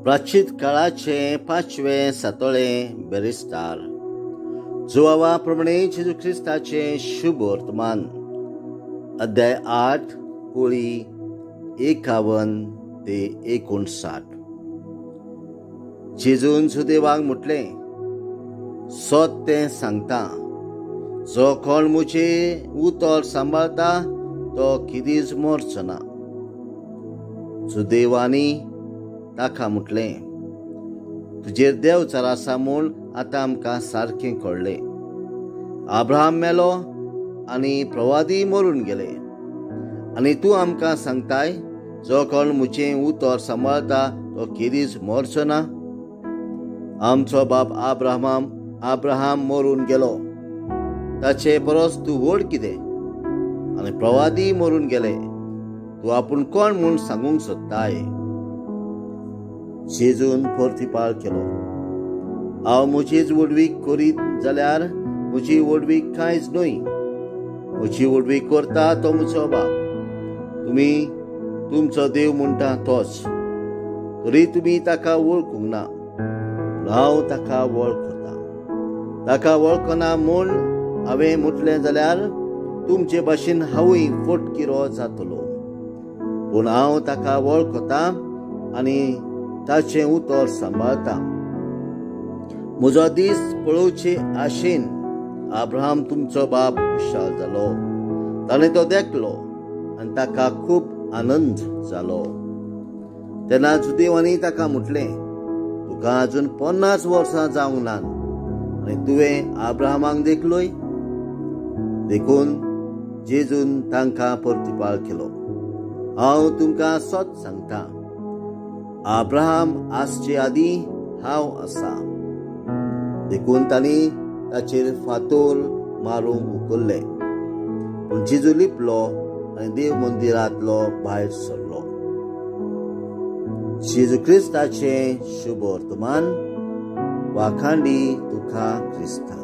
प्राचीन काळाचे 5वें सातोळे बेरिस्तार जुवावाप्रमाणे जेजू ख्रिस्ताचे शुभ वर्तमान अध्याय 8 ओळी 51 ते 59. जेजून सुदैवाक म्हटले, सोत तें सांगता, जो कोण मुझे उतर सांबाळता तो किदीच मरचो ना. सुदैवानी ताका म्हटले, तुजेर देवचार आसा म्हूण आतां आमकां सारकें कळ्ळें. अब्राहम मेलो आनी प्रवादी मरून गेले, आनी तूं आमकां सांगताय, जो कोण म्हजें उतर सांबाळता तो केदीच मरचो ना. आमचो बाप अब्राहम मरून गेलो, ताचे परस तूं व्हड कितें? आनी प्रवादी मरून गेले, तूं आपूण कोण म्हूण सांगूंक सोदताय? जेजून परतिपाळ केलो, हांव म्हजीच वडवीक करीत जाल्यार म्हजी वडवीक कांयच न्हय. म्हजी वडवीक करता तो म्हजो बाप, तुमी तुमचो देव म्हणटा तोच. तरी तुमी ताका वळखूंक ना, पूण हांव ताका वळखता. ताका वळखना म्हूण हांवें म्हटलें जाल्यार तुमचे भाशेन हांवूय फटकिरो जातलो. पूण हांव ताका वळखता आनी ताचें उतर सांबाळता. म्हजो दीस पळोवचे आशेन अब्राहम तुमचो बाप खुशाल जालो. ताणें तो देखलो आनी ताका खूब आनंद जालो. तेन्ना सुदैवानी ताका म्हटलें, तुका अजून 50 वर्सां जावंक नात आनी तुवें अब्राहमाक देखलोय? देखून जेजून तांकां परतिपाळ केलो, हांव तुमकां सत सांगता, अब्राहम आसचे आदीं हांव आसा. देखून तांणी ताचेर फातोर मारूंक उखल्ले, पूण जेजू लिपलो आनी देव मंदिरांतलो भायर सरलो. जेजू क्रिस्ताचें शुभ वर्तमान. वाखांडी तुका क्रिस्ता.